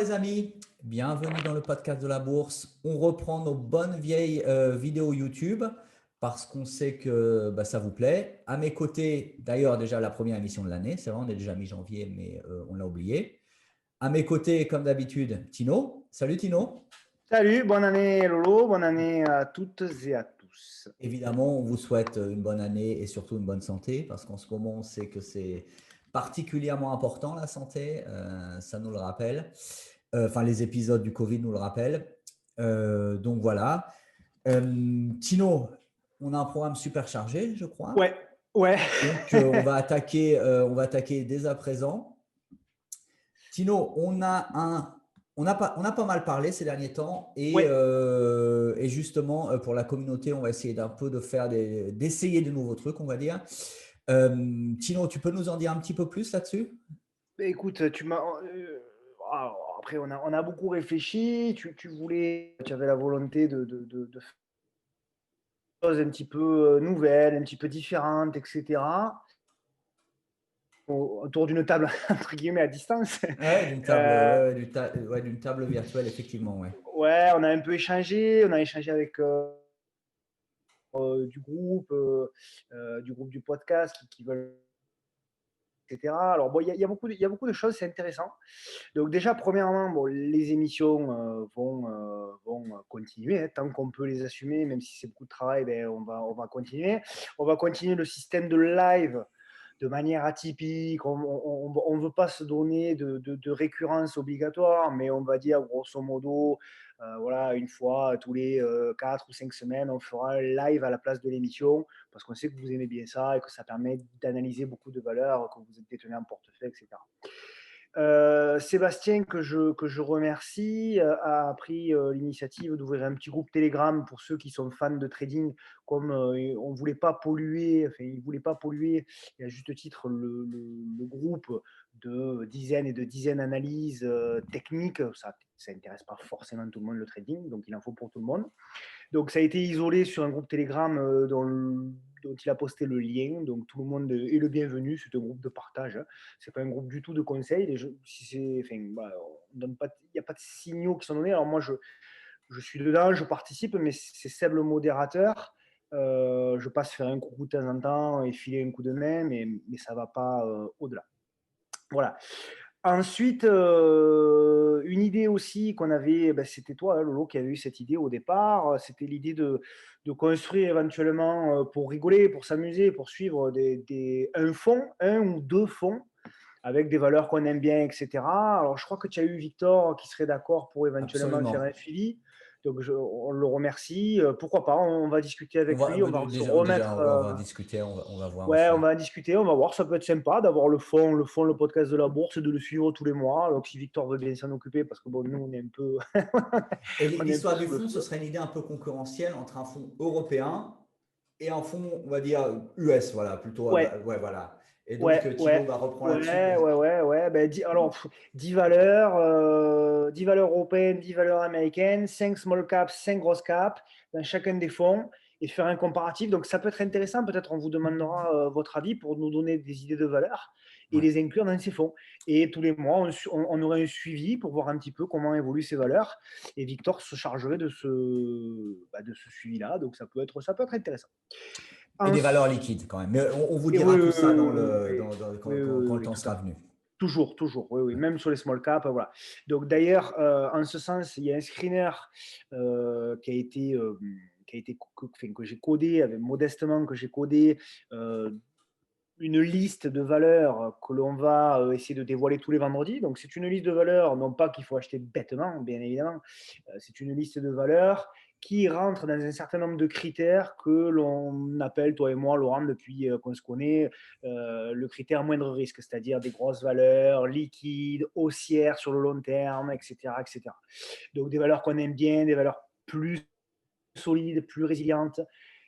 les amis, bienvenue dans le podcast de la bourse. On reprend nos bonnes vieilles vidéos YouTube parce qu'on sait que ça vous plaît. À mes côtés, d'ailleurs déjà la première émission de l'année, c'est vrai, on est déjà mi-janvier mais on l'a oublié. À mes côtés, comme d'habitude, Tino. Salut Tino. Salut, bonne année Lolo, bonne année à toutes et à tous. Évidemment, on vous souhaite une bonne année et surtout une bonne santé parce qu'en ce moment, on sait que c'est particulièrement important la santé, ça nous le rappelle. Enfin, les épisodes du Covid nous le rappellent. Donc voilà. Tino, on a un programme super chargé, je crois. Ouais, ouais. Donc on va attaquer dès à présent. Tino, on a pas mal parlé ces derniers temps Ouais. et justement pour la communauté, on va essayer d'un peu d'essayer de nouveaux trucs, on va dire. Tino, tu peux nous en dire un petit peu plus là-dessus? Écoute, tu m'as. Alors, après, on a beaucoup réfléchi. Tu avais la volonté de faire des choses un petit peu nouvelles, un petit peu différentes, etc. Autour d'une table, entre guillemets, à distance. Ouais, d'une table, Euh, ouais, d'une table virtuelle, effectivement, ouais. ouais, on a un peu échangé. On a échangé avec du groupe du podcast qui veulent, etc. Alors, bon, il y a beaucoup de choses, c'est intéressant. Donc déjà, premièrement, bon, les émissions vont continuer, hein, tant qu'on peut les assumer, même si c'est beaucoup de travail, ben, on va continuer. On va continuer le système de live de manière atypique. On ne veut pas se donner de récurrence obligatoire, mais on va dire grosso modo, voilà, une fois tous les 4 ou 5 semaines, on fera un live à la place de l'émission, parce qu'on sait que vous aimez bien ça et que ça permet d'analyser beaucoup de valeurs que vous détenez en portefeuille, etc. Sébastien, que je remercie, a pris l'initiative d'ouvrir un petit groupe Telegram pour ceux qui sont fans de trading. Comme on ne voulait pas polluer, enfin, il ne voulait pas polluer, et à juste titre, le groupe de dizaines et de dizaines d'analyses techniques. Ça n'intéresse pas forcément tout le monde, le trading, donc il en faut pour tout le monde. Donc, ça a été isolé sur un groupe Telegram dont il a posté le lien. Donc, tout le monde est le bienvenu. C'est un groupe de partage. Ce n'est pas un groupe du tout de conseil. Il n'y a pas de signaux qui sont donnés. Alors, moi, je suis dedans, je participe, mais c'est Seb le modérateur. Je passe faire un coucou de temps en temps et filer un coup de main, mais ça ne va pas au-delà. Voilà. Ensuite, une idée aussi qu'on avait, ben, c'était toi, hein, Lolo, qui avait eu cette idée au départ. C'était l'idée de construire éventuellement, pour rigoler, pour s'amuser, pour suivre un ou deux fonds avec des valeurs qu'on aime bien, etc. Alors, je crois que tu as eu Victor qui serait d'accord pour éventuellement faire un Absolument. suivi. Donc, on le remercie. Pourquoi pas, on va discuter avec lui, on va se Déjà, remettre. ouais, on va en discuter, on va voir Ouais, on aussi. va en discuter, on va voir. Ça peut être sympa d'avoir le podcast de la bourse et de le suivre tous les mois. Donc, si Victor veut bien s'en occuper, parce que bon, nous, on est un peu, Et on est un peu l'histoire du sous le fonds, ce feu. serait une idée un peu concurrentielle entre un fonds européen et un fonds, on va dire, US, voilà, plutôt, Ouais, ouais, voilà. Et donc, ouais, Tino ouais, va reprendre là-dessus. ouais, ouais, ouais, ouais. Ben, alors, 10 valeurs européennes, 10 valeurs américaines, 5 small caps, 5 grosses caps dans chacun des fonds et faire un comparatif. Donc, ça peut être intéressant. Peut-être on vous demandera votre avis pour nous donner des idées de valeurs et Ouais. les inclure dans ces fonds. Et tous les mois, on aurait un suivi pour voir un petit peu comment évoluent ces valeurs. Et Victor se chargerait de ce suivi-là. Donc, ça peut être intéressant. Et des valeurs Ensuite, liquides quand même. Mais on vous et dira oui, tout oui, ça oui, oui, oui, oui, quand le oui, temps tout à sera fait. venu. Toujours, toujours, oui, oui, Ouais. même sur les small caps, voilà. Donc d'ailleurs, en ce sens, il y a un screener que j'ai codé, modestement que j'ai codé, euh, une liste de valeurs que l'on va essayer de dévoiler tous les vendredis. Donc c'est une liste de valeurs, non pas qu'il faut acheter bêtement, bien évidemment, c'est une liste de valeurs qui rentre dans un certain nombre de critères que l'on appelle, toi et moi, Laurent, depuis qu'on se connaît, le critère moindre risque, c'est-à-dire des grosses valeurs, liquides, haussières sur le long terme, etc., etc. Donc des valeurs qu'on aime bien, des valeurs plus solides, plus résilientes,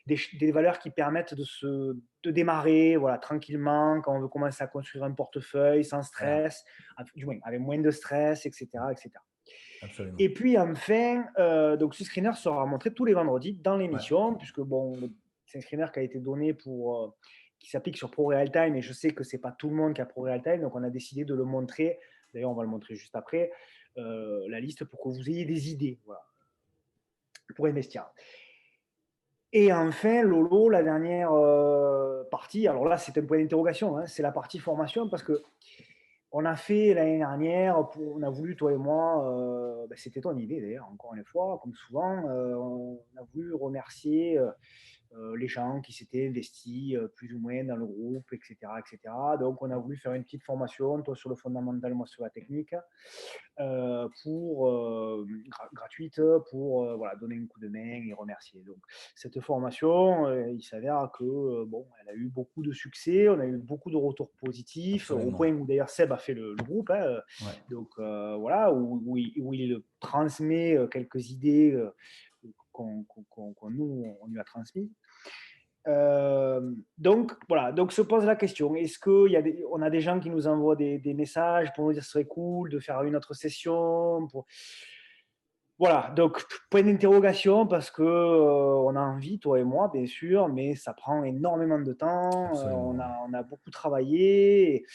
des valeurs qui permettent de démarrer, voilà, tranquillement quand on veut commencer à construire un portefeuille sans Voilà, stress, du moins avec moins de stress, etc., etc. absolument. Et puis enfin, donc ce screener sera montré tous les vendredis dans Ouais. l'émission, puisque bon, c'est un screener qui a été donné qui s'applique sur ProRealTime, et je sais que c'est pas tout le monde qui a ProRealTime, donc on a décidé de le montrer. D'ailleurs, on va le montrer juste après. la liste pour que vous ayez des idées, voilà, pour investir. Et enfin, Lolo, la dernière partie, alors là, c'est un point d'interrogation, hein, c'est la partie formation parce que on a fait l'année dernière, on a voulu, toi et moi, c'était ton idée d'ailleurs, encore une fois, comme souvent, on a voulu remercier les gens qui s'étaient investis plus ou moins dans le groupe, etc., etc. Donc, on a voulu faire une petite formation, toi sur le fondamental, moi sur la technique, gratuite pour voilà, donner un coup de main et remercier. Donc, cette formation, il s'avère que bon, elle a eu beaucoup de succès, on a eu beaucoup de retours positifs, au point Absolument. où d'ailleurs Seb a fait le groupe, hein, Ouais. donc voilà, où il transmet quelques idées qu'on nous, on lui a transmises. Donc voilà, donc se pose la question, est-ce qu'on a des gens qui nous envoient des messages pour nous dire que ce serait cool de faire une autre session pour... Voilà, donc point d'interrogation parce que on a envie, toi et moi, bien sûr, mais ça prend énormément de temps. Absolument. Ouais. On a beaucoup travaillé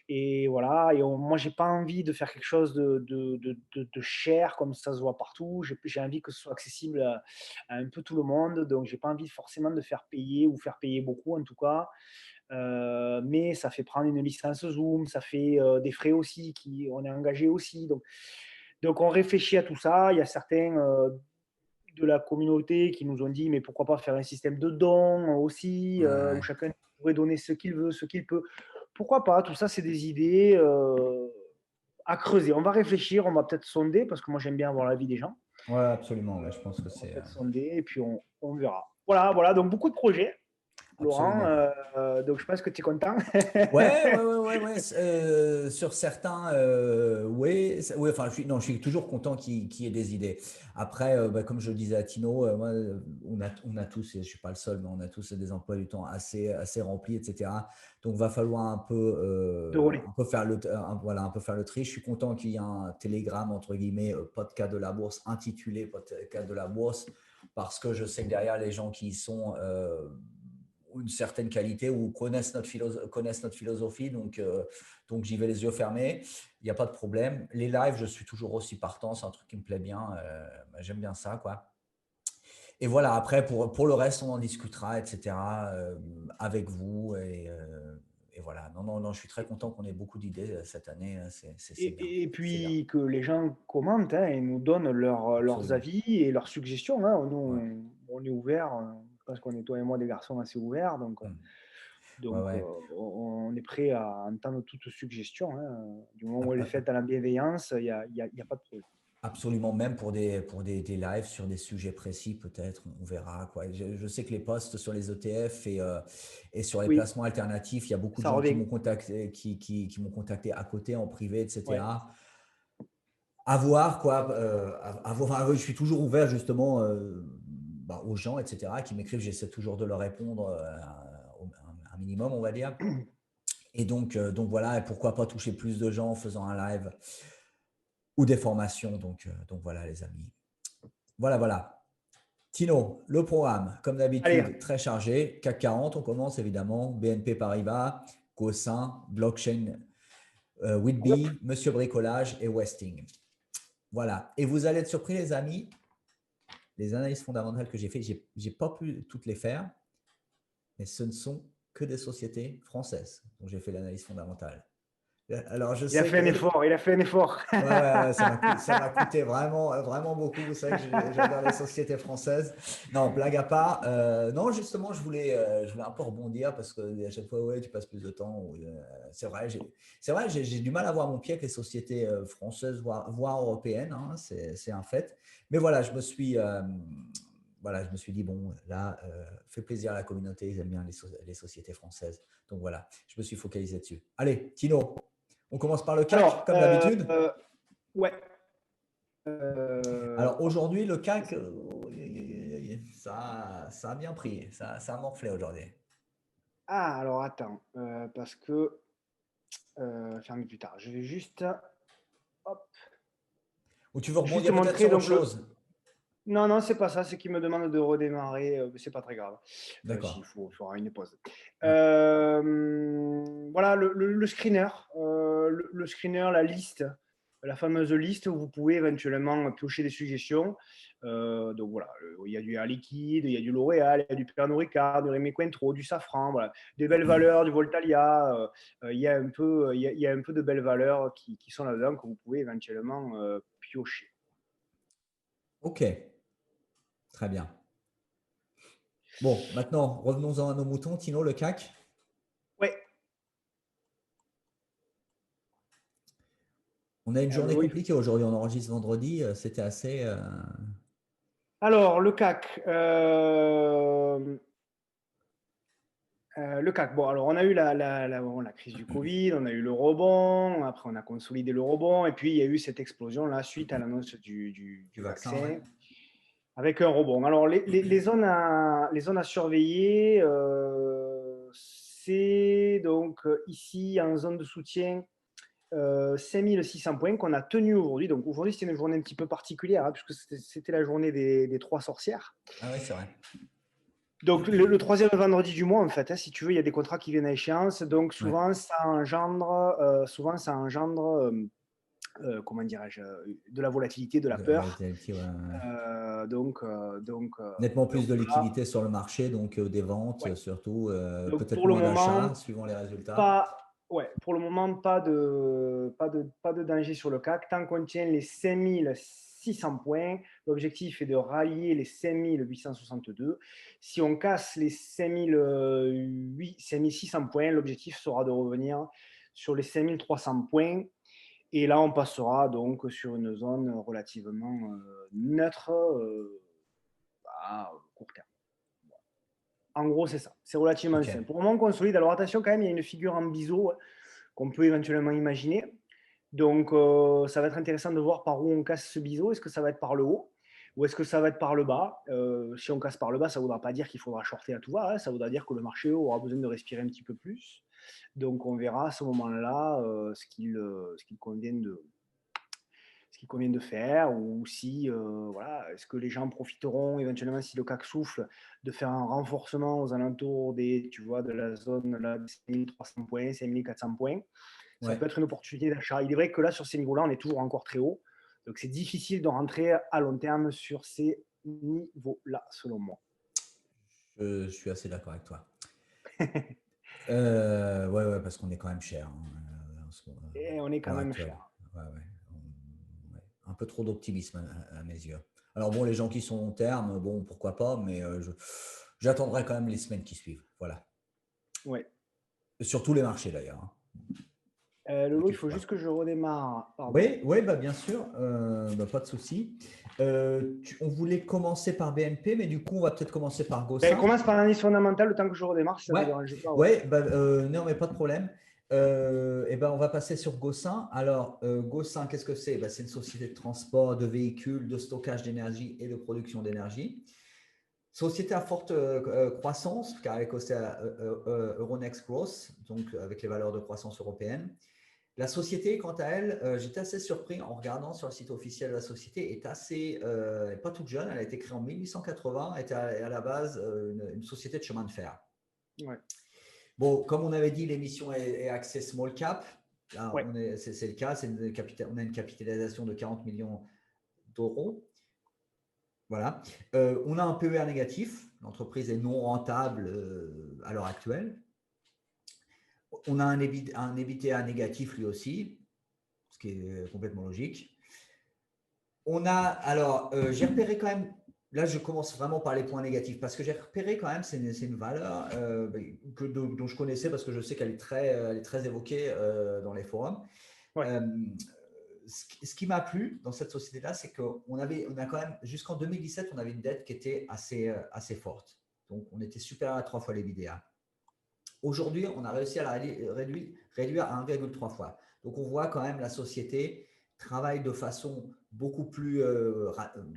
et voilà. Et moi, j'ai pas envie de faire quelque chose de cher comme ça se voit partout. J'ai envie que ce soit accessible à un peu tout le monde. Donc, j'ai pas envie forcément de faire payer ou faire payer beaucoup en tout cas. Mais ça fait prendre une licence Zoom, ça fait des frais aussi qui on est engagé aussi. Donc, on réfléchit à tout ça. Il y a certains de la communauté qui nous ont dit, mais pourquoi pas faire un système de dons aussi, où Ouais. chacun pourrait donner ce qu'il veut, ce qu'il peut. Pourquoi pas? Tout ça, c'est des idées à creuser. On va réfléchir, on va peut-être sonder, parce que moi, j'aime bien avoir l'avis des gens. Ouais, absolument. Ouais, je pense que On va c'est peut-être sonder et puis on verra. Voilà, voilà, donc beaucoup de projets, Laurent. absolument. Donc, je pense que tu es content. Ouais, ouais, ouais, ouais, ouais. Sur certains, ouais, ouais, enfin, non, je suis toujours content qu'il y ait des idées. Après, bah, comme je le disais à Tino, moi, on a tous, et je suis pas le seul, mais on a tous des emplois du temps assez remplis, etc. Donc, va falloir De relais. un peu faire voilà, un peu faire le tri. Je suis content qu'il y ait un télégramme, entre guillemets, podcast de la bourse, intitulé podcast de la bourse, parce que je sais que derrière les gens qui y sont, une certaine qualité ou connaissent notre philosophie. Donc j'y vais les yeux fermés. Il n'y a pas de problème. Les lives, je suis toujours aussi partant. C'est un truc qui me plaît bien. J'aime bien ça, quoi. Et voilà, après, pour le reste, on en discutera, etc., avec vous. Et voilà. Non, non, non, je suis très content qu'on ait beaucoup d'idées cette année. C'est bien. Et C'est bien. puis que les gens commentent hein, et nous donnent leurs Absolument. avis et leurs suggestions. Hein. Ouais. Nous, on est ouvert. Je pense qu'on est toi et moi des garçons assez ouverts. Donc, Mm. Ouais, donc ouais. on est prêt à entendre toute suggestion. Hein. Du moment où elle est faite à la bienveillance, il y a pas de problème. Absolument, même des lives sur des sujets précis, peut-être, on verra, quoi. Je sais que les posts sur les ETF et sur les Oui, placements alternatifs, il y a beaucoup de ça gens qui revient. m'ont contacté, qui m'ont contacté à côté, en privé, Ouais. etc. À voir, quoi. Enfin, je suis toujours ouvert, justement, bah, aux gens, etc., qui m'écrivent. J'essaie toujours de leur répondre un minimum, on va dire. Et donc voilà, et pourquoi pas toucher plus de gens en faisant un live ou des formations. Donc voilà, les amis. Voilà, voilà. Tino, le programme, comme Allez, d'habitude, très chargé. CAC 40, on commence évidemment. BNP Paribas, Cossin, Blockchain, hop. Whitby, Monsieur Bricolage et Westing. Voilà. Et vous allez être surpris, les amis, les analyses fondamentales que j'ai faites, j'ai pas pu toutes les faire, mais ce ne sont que des sociétés françaises dont j'ai fait l'analyse fondamentale. Alors, je Il a sais fait un que effort. Il a fait un effort. ouais, ouais, ouais, ça m'a coûté vraiment, vraiment beaucoup. Vous savez que j'adore les sociétés françaises. Non, blague à part. Non, justement, je voulais un peu rebondir parce que à chaque fois, ouais, tu passes plus de temps. C'est vrai, j'ai du mal à voir mon pied avec les sociétés françaises, voire européennes. Hein, c'est un fait. Mais voilà, je me suis dit, bon, là, fait plaisir à la communauté. Ils aiment bien les sociétés françaises. Donc voilà, je me suis focalisé dessus. Allez, Tino, on commence par le CAC, Alors, comme d'habitude. ouais. Alors Hop. aujourd'hui, le CAC, ça a bien pris, ça a morflé aujourd'hui. Ah, alors attends, parce que fermé plus tard. Je vais juste, hop, Ou tu veux juste rebondir peut-être montrer sur autre donc le. chose? Non, non, c'est pas ça, c'est qu'il me demande de redémarrer. C'est pas très grave. D'accord. S'il faut, il faudra une pause. Ouais. Voilà le screener, le screener, la liste la fameuse liste où vous pouvez éventuellement piocher des suggestions. Donc voilà, il y a du Air Liquide, il y a du L'Oréal, il y a du Pernod Ricard, du Rémy Cointreau, du Safran, voilà, des belles valeurs, du Voltalia. Il y a un peu, il y a un peu de belles valeurs qui sont là-dedans que vous pouvez éventuellement piocher. Ok, très bien. Bon, maintenant, revenons-en à nos moutons. Tino, le CAC. Ouais. On a une journée Oui. compliquée aujourd'hui. On enregistre vendredi. C'était assez. Alors, le CAC, bon, alors on a eu la crise du Covid, on a eu le rebond, après on a consolidé le rebond, et puis il y a eu cette explosion-là suite à l'annonce Du du vaccin, ouais. vaccin, avec un rebond. Alors, les zones à surveiller, c'est donc ici en zone de soutien 5600 points qu'on a tenu aujourd'hui. Donc aujourd'hui, c'était une journée un petit peu particulière, hein, puisque c'était la journée des trois sorcières. Ah oui, c'est vrai. Donc, le troisième vendredi du mois, en fait, hein, si tu veux, il y a des contrats qui viennent à échéance. Donc, Ouais. souvent, ça engendre comment dirais-je, de la volatilité, de la De la peur. volatilité, ouais, ouais. Nettement plus Donc de voilà. liquidité sur le marché, donc des ventes Ouais. surtout, Donc, peut-être pour le moins moment, d'achats suivant les résultats. pas, ouais, pour le moment, pas de danger sur le CAC. Tant qu'on tient les 5600 points, l'objectif est de rallier les 5862. Si on casse les 5600 points, l'objectif sera de revenir sur les 5300 points. Et là, on passera donc sur une zone relativement neutre à court terme. En gros, c'est ça. C'est relativement Ok. simple. Pour le moment, on consolide. Alors attention quand même, il y a une figure en biseau qu'on peut éventuellement imaginer. Donc, ça va être intéressant de voir par où on casse ce biseau. Est-ce que ça va être par le haut ou est-ce que ça va être par le bas? Si on casse par le bas, ça ne voudra pas dire qu'il faudra shorter à tout va, hein. Ça voudra dire que le marché aura besoin de respirer un petit peu plus. Donc, on verra à ce moment-là ce qu'il convient de faire, ou si, voilà, est-ce que les gens profiteront éventuellement, si le CAC souffle, de faire un renforcement aux alentours tu vois, de la zone là, de 5300 points, 5400 points. Ça Ouais. peut être une opportunité d'achat. Il est vrai que là, sur ces niveaux-là, on est toujours encore très haut. Donc, c'est difficile de rentrer à long terme sur ces niveaux-là, selon moi. Je suis assez d'accord avec toi. Ouais, ouais, parce qu'on est quand même cher hein, Et on est à quand l'heure même actuelle. cher. Ouais, ouais. Ouais. Un peu trop d'optimisme à mes yeux. Alors bon, les gens qui sont long terme, bon, pourquoi pas, mais j'attendrai quand même les semaines qui suivent. Voilà. Ouais. Sur tous les marchés d'ailleurs, hein. Lolo, il T'inquiète faut pas. juste que je redémarre. Pardon. Oui, oui, bah, bien sûr, bah, pas de souci. On voulait commencer par BNP, mais du coup, on va peut-être commencer par Ben, Gossin. commence par l'analyse fondamentale le temps que je redémarre, si ça ne te Ouais, dérange pas. Ouais. ouais, bah, non, mais pas de problème. Et ben, on va passer sur Gossin. Alors, Gossin, qu'est-ce que c'est? Bah, c'est une société de transport de véhicules, de stockage d'énergie et de production d'énergie. Société à forte croissance, car elle est costée à Euronext Growth, donc avec les valeurs de croissance européennes. La société, quant à elle, j'étais assez surpris en regardant sur le site officiel de la société, est assez, pas toute jeune, elle a été créée en 1880, elle était à la base une société de chemin de fer. Ouais. Bon, comme on avait dit, l'émission est axée small cap. Là, Ouais. c'est le cas, on a une capitalisation de 40 millions d'euros. Voilà. On a un PER négatif, l'entreprise est non rentable à l'heure actuelle. On a un EBITDA négatif lui aussi, ce qui est complètement logique. Alors, j'ai repéré quand même, là je commence vraiment par les points négatifs, parce que j'ai repéré quand même, c'est une valeur dont je connaissais, parce que je sais qu'elle est très évoquée dans les forums. Ouais. Ce qui m'a plu dans cette société-là, c'est on a quand même, jusqu'en 2017, on avait une dette qui était assez forte. Donc, on était supérieur à 3 fois l'EBITDA. Aujourd'hui, on a réussi à la réduire à 1,3 fois. Donc, on voit quand même la société travaille de façon beaucoup plus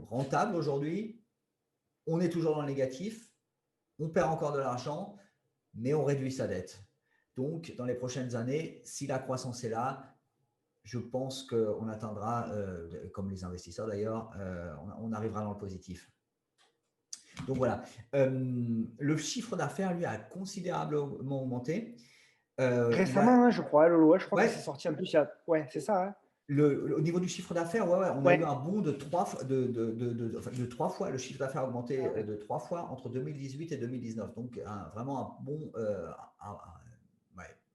rentable aujourd'hui. On est toujours dans le négatif. On perd encore de l'argent, mais on réduit sa dette. Donc, dans les prochaines années, si la croissance est là, je pense qu'on atteindra, comme les investisseurs d'ailleurs, on arrivera dans le positif. Donc voilà, le chiffre d'affaires, lui, a considérablement augmenté. Récemment, hein, je crois, Lolo, je crois que c'est Ouais, sorti en plus. Ouais, c'est ça. Hein. Au niveau du chiffre d'affaires, on a eu un bond de 3 fois. Le chiffre d'affaires a augmenté de 3 fois entre 2018 et 2019. Donc, vraiment un bond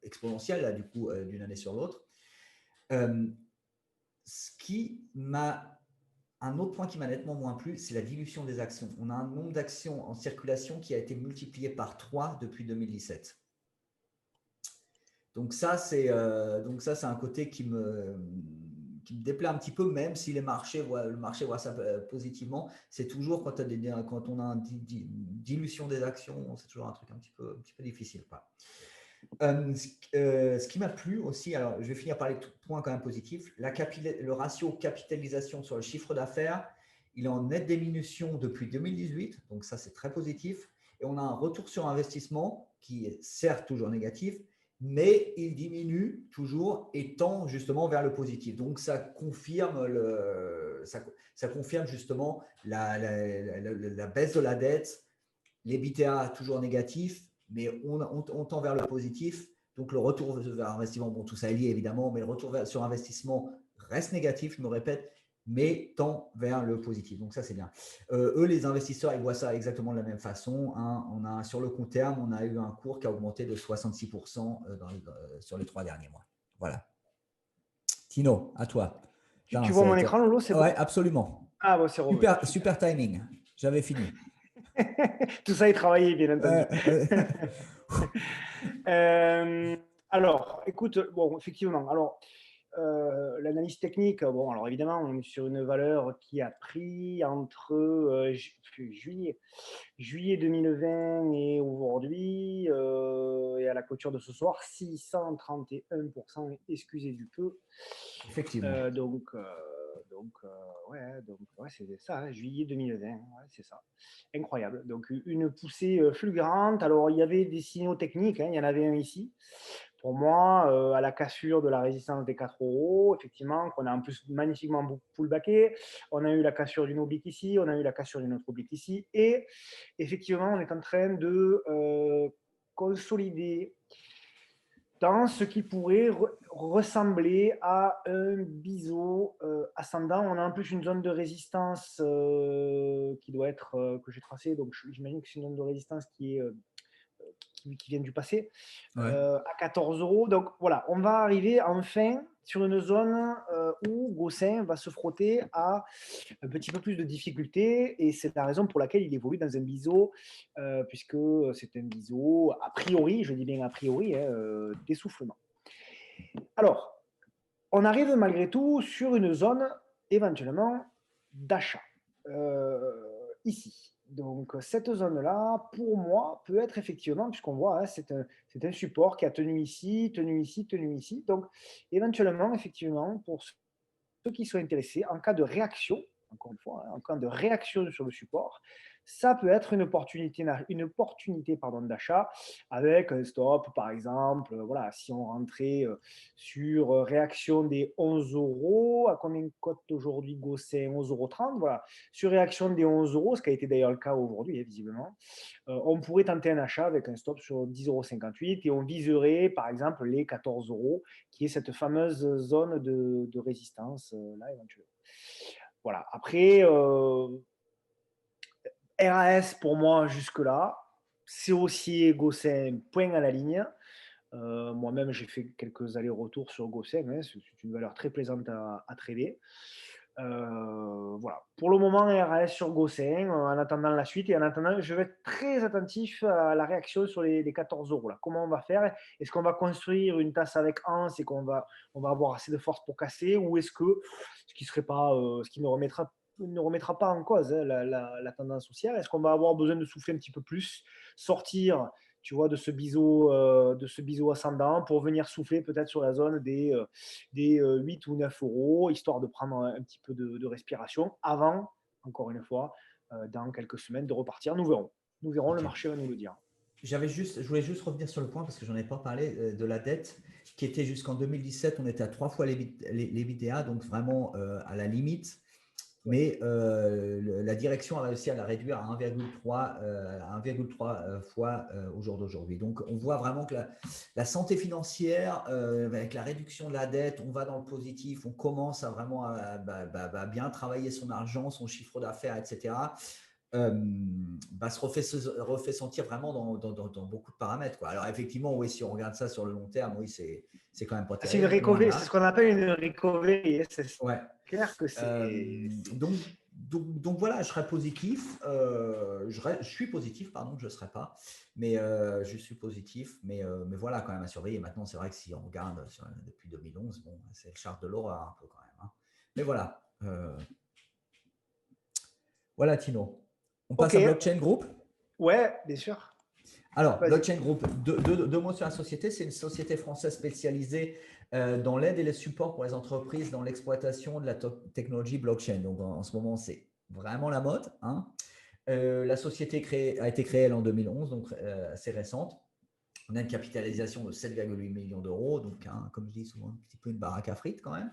exponentiel, là, du coup, d'une année sur l'autre. Un autre point qui m'a nettement moins plu, c'est la dilution des actions. On a un nombre d'actions en circulation qui a été multiplié par 3 depuis 2017. Donc ça, c'est un côté qui me déplaît un petit peu, même si le marché voit ça positivement. C'est toujours quand on a une dilution des actions, c'est toujours un truc un petit peu difficile. Ce qui m'a plu aussi, alors je vais finir par les points quand même positifs, le ratio capitalisation sur le chiffre d'affaires, il est en nette diminution depuis 2018, donc ça c'est très positif. Et on a un retour sur investissement qui est certes toujours négatif, mais il diminue toujours et tend justement vers le positif. Donc ça confirme justement la baisse de la dette, l'EBITDA toujours négatif, mais on tend vers le positif. Donc le retour vers investissement, bon, tout ça est lié évidemment, mais le retour sur investissement reste négatif, je me répète, mais tend vers le positif. Donc ça, c'est bien. Eux, les investisseurs, ils voient ça exactement de la même façon. Sur le court terme, on a eu un cours qui a augmenté de 66% sur les 3 derniers mois. Voilà. Tino, à toi. Tu vois mon écran, Lolo, c'est bon? Oui, absolument. Ah, bon, c'est revenu. Super timing. J'avais fini. Tout ça est travaillé, bien entendu. Alors, écoute, bon, effectivement, alors, l'analyse technique, bon, alors évidemment, on est sur une valeur qui a pris entre juillet 2020 et aujourd'hui, et à la clôture de ce soir, 631%, excusez du peu. Effectivement. Donc, c'est ça, hein, juillet 2020, c'est ça. Incroyable. Donc, une poussée fulgurante. Alors, il y avait des signaux techniques, hein, il y en avait un ici. Pour moi, à la cassure de la résistance des 4 euros, effectivement, qu'on a en plus magnifiquement pullbacké. On a eu la cassure d'une oblique ici, on a eu la cassure d'une autre oblique ici. Et effectivement, on est en train de consolider dans ce qui pourrait ressembler à un biseau ascendant. On a en plus une zone de résistance qui doit être, que j'ai tracée, donc j'imagine que c'est une zone de résistance qui vient du passé, à 14 euros. Donc voilà, on va arriver enfin sur une zone où Gossin va se frotter à un petit peu plus de difficultés, et c'est la raison pour laquelle il évolue dans un biseau, puisque c'est un biseau a priori, je dis bien a priori, d'essoufflement. Alors, on arrive malgré tout sur une zone éventuellement d'achat, ici. Donc cette zone-là, pour moi, peut être effectivement, puisqu'on voit, hein, c'est un support qui a tenu ici, tenu ici, tenu ici. Donc éventuellement, effectivement, pour ceux qui sont intéressés, en cas de réaction, encore une fois, hein, en cas de réaction sur le support, ça peut être une opportunité d'achat avec un stop, par exemple. Voilà, si on rentrait sur réaction des 11 euros, à combien cote aujourd'hui Gossin? 11,30 €. Voilà, sur réaction des 11 euros, ce qui a été d'ailleurs le cas aujourd'hui, visiblement, on pourrait tenter un achat avec un stop sur 10,58 € et on viserait par exemple les 14 euros, qui est cette fameuse zone de résistance là éventuellement. Voilà, après, RAS pour moi jusque-là, c'est haussier Gossin, point à la ligne. Moi-même, j'ai fait quelques allers-retours sur Gossin, hein, c'est une valeur très plaisante à trader. Voilà. Pour le moment, RAS sur Gossin, en attendant la suite, et en attendant, je vais être très attentif à la réaction sur les 14 euros. Là. Comment on va faire? Est-ce qu'on va construire une tasse avec anse et qu'on va avoir assez de force pour casser, ou est-ce que ce qui ne remettra pas en cause, hein, la tendance haussière, est-ce qu'on va avoir besoin de souffler un petit peu plus, sortir, tu vois, de ce biseau ascendant pour venir souffler peut-être sur la zone des 8 ou 9 euros, histoire de prendre un petit peu de respiration avant, encore une fois, dans quelques semaines, de repartir. Nous verrons. Le marché va nous le dire. Je voulais juste revenir sur le point parce que j'en ai pas parlé de la dette qui était jusqu'en 2017, on était à 3 fois l'EBITDA, donc vraiment à la limite. mais la direction a réussi à la réduire à 1,3 fois au jour d'aujourd'hui. Donc, on voit vraiment que la santé financière, avec la réduction de la dette, on va dans le positif, on commence à vraiment à bien travailler son argent, son chiffre d'affaires, etc. Se refait sentir vraiment dans beaucoup de paramètres, quoi. Alors, effectivement, oui, si on regarde ça sur le long terme, oui, c'est quand même pas C'est une terrible, loin de recovery, c'est ce là. qu'on appelle une recovery. C'est Ouais. clair que c'est. Donc voilà, je serais positif. Je suis positif, pardon, je ne serais pas. Mais je suis positif. Mais voilà, quand même à surveiller. Maintenant, c'est vrai que si on regarde depuis 2011, bon, c'est le char de l'horreur un peu quand même, hein. Mais voilà. Voilà, Tino. On Ok, passe à Blockchain Group. ouais, bien sûr. Alors, Vas-y. Blockchain Group, deux mots sur la société. C'est une société française spécialisée dans l'aide et les supports pour les entreprises dans l'exploitation de la technologie blockchain. Donc, en ce moment, c'est vraiment la mode, hein. La société a été créée elle, en 2011, donc assez récente. On a une capitalisation de 7,8 millions d'euros, donc hein, comme je dis souvent, un petit peu une baraque à frites quand même.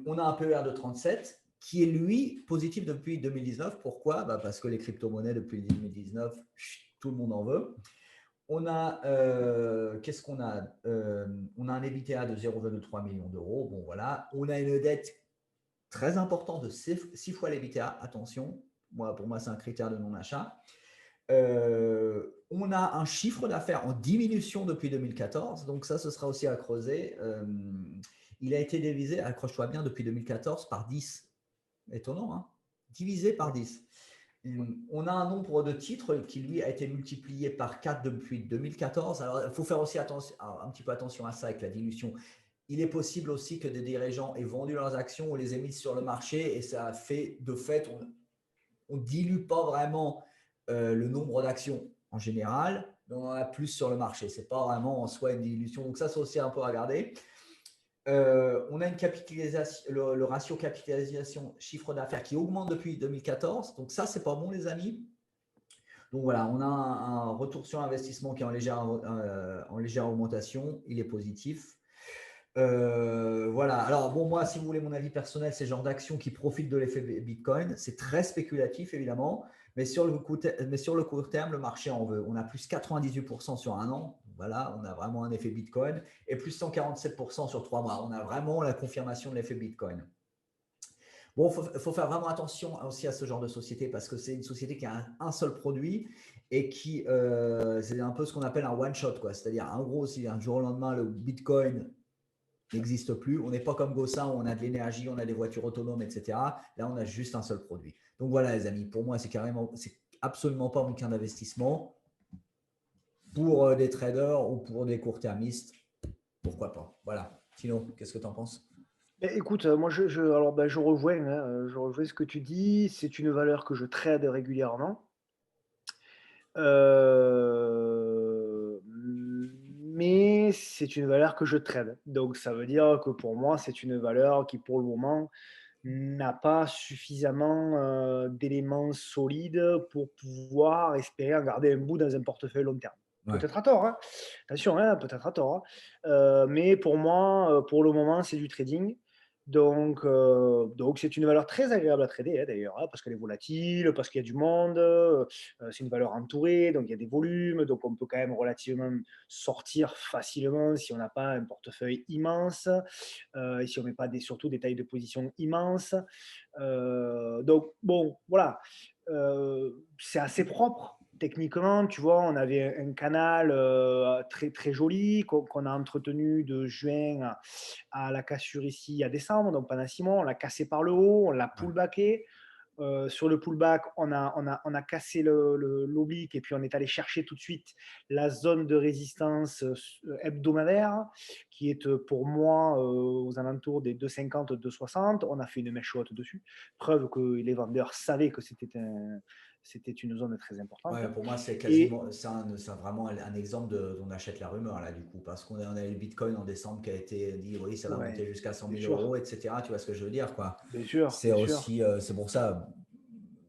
On a un PER de 37 qui est lui positif depuis 2019. Pourquoi? Parce que les crypto-monnaies depuis 2019, tout le monde en veut. On a, qu'est-ce qu'on a? On a un EBITDA de 0,3 millions d'euros. Bon, voilà. On a une dette très importante de 6 fois l'EBITDA. Attention, pour moi, c'est un critère de non-achat. On a un chiffre d'affaires en diminution depuis 2014. Donc, ça, ce sera aussi à creuser. Il a été divisé, accroche-toi bien, depuis 2014 par 10. Étonnant, hein? Divisé par 10. On a un nombre de titres qui, lui, a été multiplié par 4 depuis 2014. Alors, il faut faire aussi un petit peu attention à ça avec la dilution. Il est possible aussi que des dirigeants aient vendu leurs actions ou les aient mises sur le marché et ça a fait, de fait, on ne dilue pas vraiment le nombre d'actions en général, mais on en a plus sur le marché. Ce n'est pas vraiment en soi une dilution. Donc, ça, c'est aussi un peu à regarder. On a une capitalisation, le ratio capitalisation chiffre d'affaires qui augmente depuis 2014. Donc ça, c'est pas bon, les amis. Donc voilà, on a un retour sur investissement qui est en légère augmentation. Il est positif. Voilà. Alors bon, moi, si vous voulez mon avis personnel, c'est le genre d'action qui profite de l'effet Bitcoin. C'est très spéculatif, évidemment. Mais sur le court terme, le marché en veut. On a plus 98% sur un an. Voilà, on a vraiment un effet Bitcoin. Et plus 147% sur 3 mois. On a vraiment la confirmation de l'effet Bitcoin. Bon, il faut faire vraiment attention aussi à ce genre de société parce que c'est une société qui a un seul produit et qui, c'est un peu ce qu'on appelle un one-shot, quoi. C'est-à-dire, en gros, si un jour au lendemain, le Bitcoin n'existe plus, on n'est pas comme Gossin où on a de l'énergie, on a des voitures autonomes, etc. Là, on a juste un seul produit. Donc voilà, les amis, pour moi, c'est absolument pas un bouquin d'investissement. Pour des traders ou pour des court-termistes, pourquoi pas. Voilà. Tino, qu'est-ce que tu en penses? Écoute, moi alors, je rejoins, hein, je rejoins ce que tu dis. C'est une valeur que je trade régulièrement. Mais c'est une valeur que je trade. Donc ça veut dire que pour moi, c'est une valeur qui, pour le moment, n'a pas suffisamment d'éléments solides pour pouvoir espérer en garder un bout dans un portefeuille long terme. Ouais. Peut-être à tort, hein. Attention, hein, peut-être à tort, hein. Mais pour moi, pour le moment, c'est du trading. Donc c'est une valeur très agréable à trader, hein, d'ailleurs, hein, parce qu'elle est volatile, parce qu'il y a du monde, c'est une valeur entourée, donc il y a des volumes, donc on peut quand même relativement sortir facilement si on n'a pas un portefeuille immense, et si on ne met pas surtout des tailles de position immenses. Donc bon, voilà, c'est assez propre. Techniquement, tu vois, on avait un canal très, très joli qu'on a entretenu de juin à la cassure ici à décembre, donc pendant 6 mois. On l'a cassé par le haut, on l'a Ouais. pullbacké. Sur le pullback, on a cassé l'oblique et puis on est allé chercher tout de suite la zone de résistance hebdomadaire qui est pour moi aux alentours des 2,50, 2,60. On a fait une mèche haute dessus. Preuve que les vendeurs savaient que c'était une zone très importante. Ouais, pour moi, c'est Et quasiment, c'est vraiment un exemple on achète la rumeur là, du coup, parce qu'on a le Bitcoin en décembre qui a été dit, oui, ça va monter ouais, jusqu'à 100 bien 000 sûr, euros, etc. Tu vois ce que je veux dire, quoi. bien sûr, C'est bien sûr, aussi, c'est pour ça,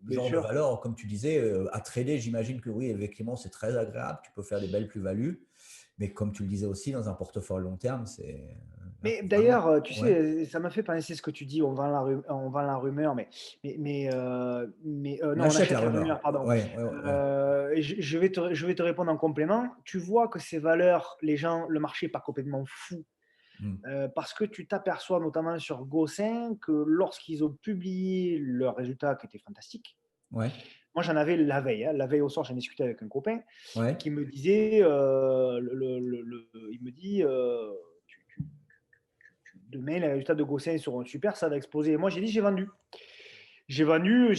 le bien genre de sûr. valeur, comme tu disais, à trader, j'imagine que oui, effectivement, c'est très agréable. Tu peux faire des belles plus-values, mais comme tu le disais aussi, dans un portefeuille long terme, c'est Mais Vraiment. d'ailleurs, tu Ouais. sais, ça m'a fait penser ce que tu dis, on vend la rumeur, On non, on achète achète la la rumeur. rumeur, pardon. Ouais, ouais, ouais. Et je vais te répondre en complément. Tu vois que ces valeurs, les gens, le marché est pas complètement fou, Mm. parce que tu t'aperçois notamment sur Gossin que lorsqu'ils ont publié leurs résultats qui étaient fantastiques, Ouais, moi j'en avais la veille, hein, la veille au soir, j'en discutais avec un copain ouais. qui me disait, il me dit, demain, les résultats de Gossin seront super, ça va exploser. Et moi, j'ai dit, j'ai vendu. J'ai vendu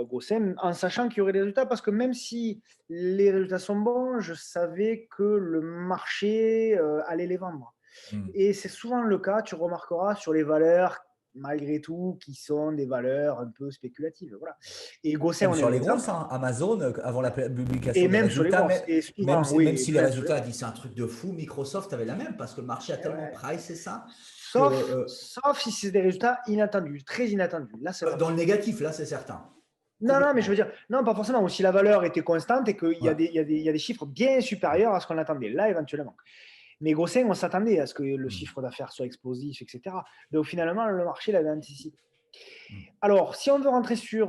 Gossin en sachant qu'il y aurait des résultats parce que même si les résultats sont bons, je savais que le marché allait les vendre. Mm. Et c'est souvent le cas, tu remarqueras, sur les valeurs, malgré tout, qui sont des valeurs un peu spéculatives. Voilà. Et Gossin, Même on est sur un les grosses, exemple. hein, Amazon, avant la publication Et des même sur les résultats, grosses. même, Et même, souvent, si, même oui, si les même sur les résultats grosses. disent c'est un truc de fou, Microsoft avait la même parce que le marché a Et tellement ouais. pricé ça que Sauf si c'est des résultats inattendus, très inattendus. Là, c'est pas dans le possible. négatif, là, c'est certain. Non, non, mais je veux Complètement. dire, non, pas forcément. Si la valeur était constante et qu'il y a Ouais. des chiffres bien supérieurs à ce qu'on attendait, là, éventuellement. Mais Gossin, on s'attendait à ce que le Mm. chiffre d'affaires soit explosif, etc. Donc, finalement, le marché l'avait anticipé. Mm. Alors, si on veut rentrer sur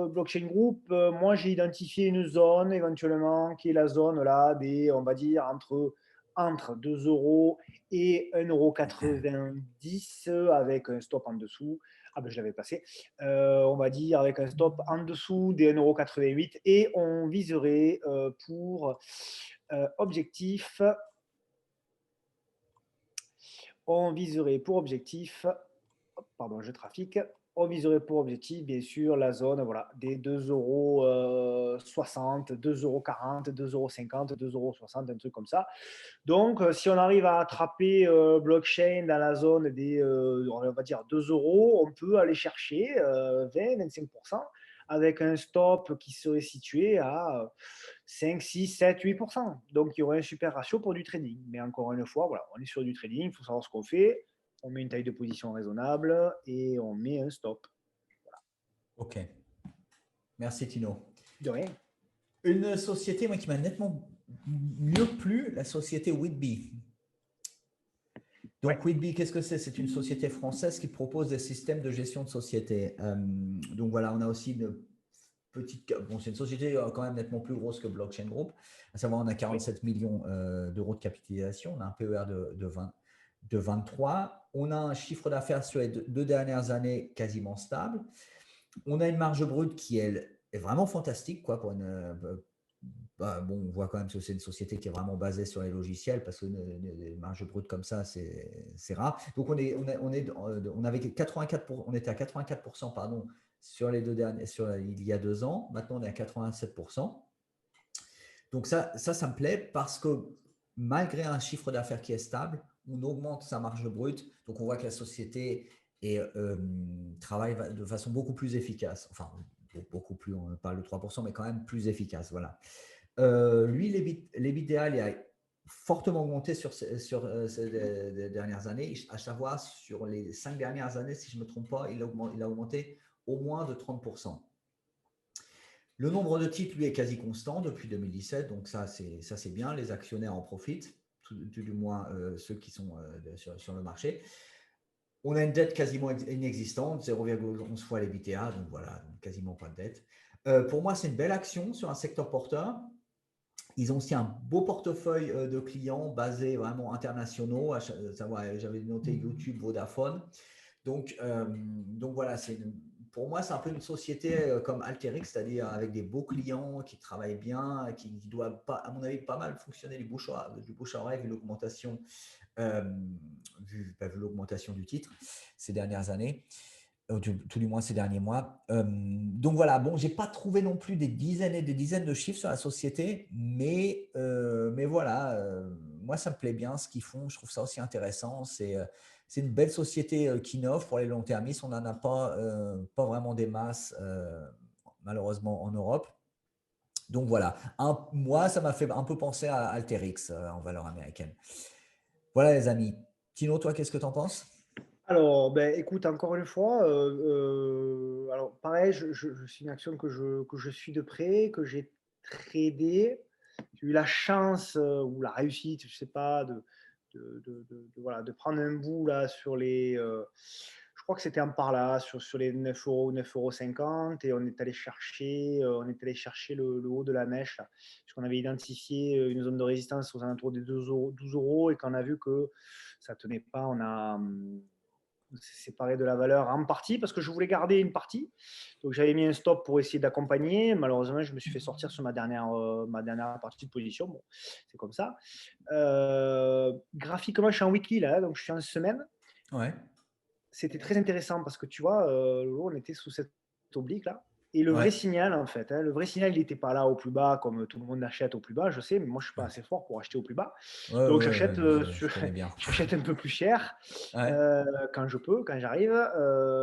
Blockchain Group, moi, j'ai identifié une zone, éventuellement, qui est la zone, là, on va dire, entre 2 euros et 1,90 € avec un stop en dessous. Ah ben, je l'avais passé. On va dire avec un stop en dessous des 1,88 € et objectif, on viserait pour objectif, pardon, je trafique, on viserait pour objectif, bien sûr, la zone voilà, des 2,60 €, 2,40 €, 2,50 €, 2,60 €, un truc comme ça. Donc, si on arrive à attraper blockchain dans la zone des, on va dire 2 euros, on peut aller chercher 20-25% avec un stop qui serait situé à 5, 6, 7, 8%. Donc, il y aurait un super ratio pour du trading. Mais encore une fois, voilà, on est sur du trading, il faut savoir ce qu'on fait. On met une taille de position raisonnable et on met un stop. Ok. Merci, Tino. De rien. Une société, moi, qui m'a nettement mieux plu, la société Whitby. Ouais. Donc, Whitby, qu'est-ce que c'est? C'est une société française qui propose des systèmes de gestion de société. Donc, voilà, on a aussi une petite. Bon, c'est une société quand même nettement plus grosse que Blockchain Group. À savoir, on a Oui. 47 millions d'euros de capitalisation. On a un PER de 23. On a un chiffre d'affaires sur les deux dernières années quasiment stable. On a une marge brute qui, elle, est vraiment fantastique, quoi, pour une. Bon, on voit quand même que c'est une société qui est vraiment basée sur les logiciels parce que une marge brute comme ça, c'est rare. Donc, on avait 84 on était à 84%, pardon, sur les deux derniers, il y a 2 ans. Maintenant, on est à 87%. Donc, ça me plaît parce que malgré un chiffre d'affaires qui est stable, on augmente sa marge brute. Donc, on voit que la société travaille de façon beaucoup plus efficace. Enfin, beaucoup plus, on parle de 3%, mais quand même plus efficace. Voilà. Lui, l'EBITDA, il a fortement augmenté sur ces dernières années, à savoir sur les 5 dernières années, si je ne me trompe pas, il a augmenté au moins de 30%. Le nombre de titres, lui, est quasi constant depuis 2017, donc ça c'est bien, les actionnaires en profitent, tout du moins ceux qui sont sur le marché. On a une dette quasiment inexistante, 0,11 fois l'EBITDA, donc voilà, donc quasiment pas de dette. Pour moi, c'est une belle action sur un secteur porteur. Ils ont aussi un beau portefeuille de clients basés vraiment internationaux. J'avais noté YouTube, Vodafone. Donc voilà, pour moi, c'est un peu une société comme Alteryx, c'est-à-dire avec des beaux clients qui travaillent bien, qui doivent, à mon avis, pas mal fonctionner du bouche à oreille vu l'augmentation du titre ces dernières années. Tout du moins ces derniers mois. Donc voilà, bon, j'ai pas trouvé non plus des dizaines et des dizaines de chiffres sur la société, mais voilà, moi ça me plaît bien ce qu'ils font, je trouve ça aussi intéressant. C'est une belle société qui innove pour les long-termistes. On n'en a pas vraiment des masses, malheureusement, en Europe. Donc voilà, moi ça m'a fait un peu penser à Alteryx en valeur américaine. Voilà les amis. Tino, toi, qu'est-ce que tu en penses? Alors, ben, écoute, encore une fois, alors pareil, c'est une action que je suis de près, que j'ai tradé. J'ai eu la chance ou la réussite, je sais pas, voilà, de prendre un bout là sur les. Je crois que c'était un par là, sur les 9 euros, 9,50 €, et on est allé chercher le haut de la mèche, là, puisqu'on avait identifié une zone de résistance aux alentours des 12 euros, et quand on a vu que ça ne tenait pas, on s'est séparé de la valeur en partie parce que je voulais garder une partie. Donc j'avais mis un stop pour essayer d'accompagner. Malheureusement, je me suis fait sortir sur ma dernière partie de position. Bon, c'est comme ça. Graphiquement, je suis en weekly là, donc je suis en semaine. Ouais, C'était très intéressant parce que tu vois, on était sous cette oblique là. Et le vrai ouais, signal, en fait, le vrai signal, il n'était pas là au plus bas, comme tout le monde achète au plus bas, je sais, mais moi, je ne suis pas ouais, assez fort pour acheter au plus bas. ouais, Donc, ouais, ouais, je sur- connais bien. j'achète un peu plus cher Ouais. quand je peux, quand j'arrive.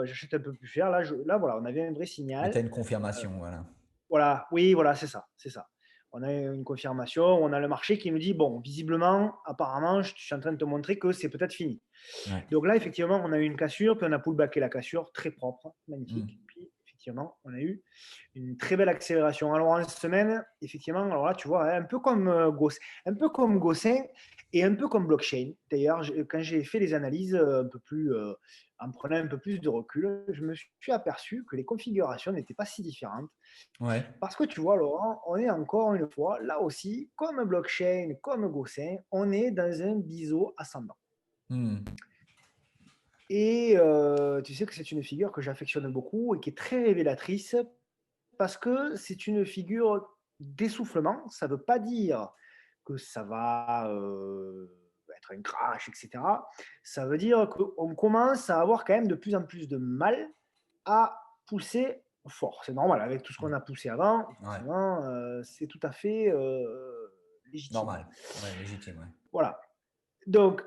J'achète un peu plus cher. Là, voilà, on avait un vrai Et tu signal. as une confirmation, voilà. Voilà, oui, voilà, c'est ça, c'est ça. On a une confirmation, on a le marché qui nous dit, bon, visiblement, apparemment, je suis en train de te montrer que c'est peut-être fini. Ouais. Donc là, effectivement, on a eu une cassure, puis on a pullbacké la cassure, très propre, Mm. magnifique. Puis, effectivement, on a eu une très belle accélération. Alors, en semaine, effectivement, alors là, tu vois, hein, un peu comme Gossin et un peu comme blockchain. D'ailleurs, quand j'ai fait les analyses un peu plus, en prenant un peu plus de recul, je me suis aperçu que les configurations n'étaient pas si différentes. Ouais. Parce que tu vois, Laurent, on est encore une fois, là aussi, comme blockchain, comme Gossin, on est dans un biseau ascendant. Mm. Et tu sais que c'est une figure que j'affectionne beaucoup et qui est très révélatrice parce que c'est une figure d'essoufflement. Ça ne veut pas dire que ça va être un crash, etc. Ça veut dire qu'on commence à avoir quand même de plus en plus de mal à pousser fort. C'est normal, avec tout ce qu'on a poussé avant, Ouais. forcément, c'est tout à fait légitime. Normal. Ouais, légitime, ouais. Voilà. Donc,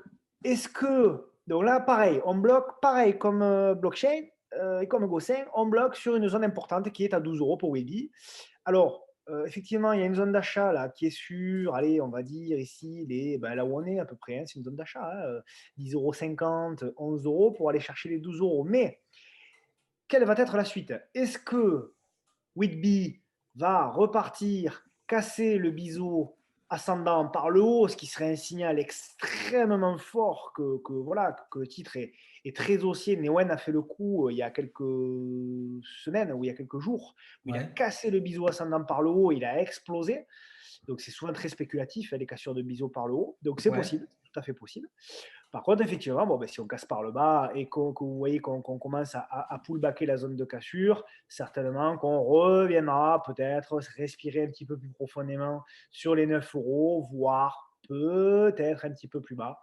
donc là, pareil, on bloque, pareil comme blockchain et comme Gossin, on bloque sur une zone importante qui est à 12 euros pour Webi. Alors, effectivement, il y a une zone d'achat là qui est sur, allez, on va dire ici, là où on est à peu près, hein, c'est une zone d'achat, hein, 10,50 €, 11 euros pour aller chercher les 12 euros. Mais quelle va être la suite? Est-ce que Whitby va repartir, casser le biseau ascendant par le haut, ce qui serait un signal extrêmement fort voilà, que le titre est très haussier. Newen a fait le coup il y a quelques semaines ou il y a quelques jours, où il a Ouais. cassé le biseau ascendant par le haut, il a explosé. Donc c'est souvent très spéculatif, les cassures de biseau par le haut. Donc c'est Ouais. possible, tout à fait possible. Par contre, effectivement, bon, si on casse par le bas et que vous voyez qu'on commence à pullbacker la zone de cassure, certainement qu'on reviendra peut-être respirer un petit peu plus profondément sur les 9 euros, voire peut-être un petit peu plus bas.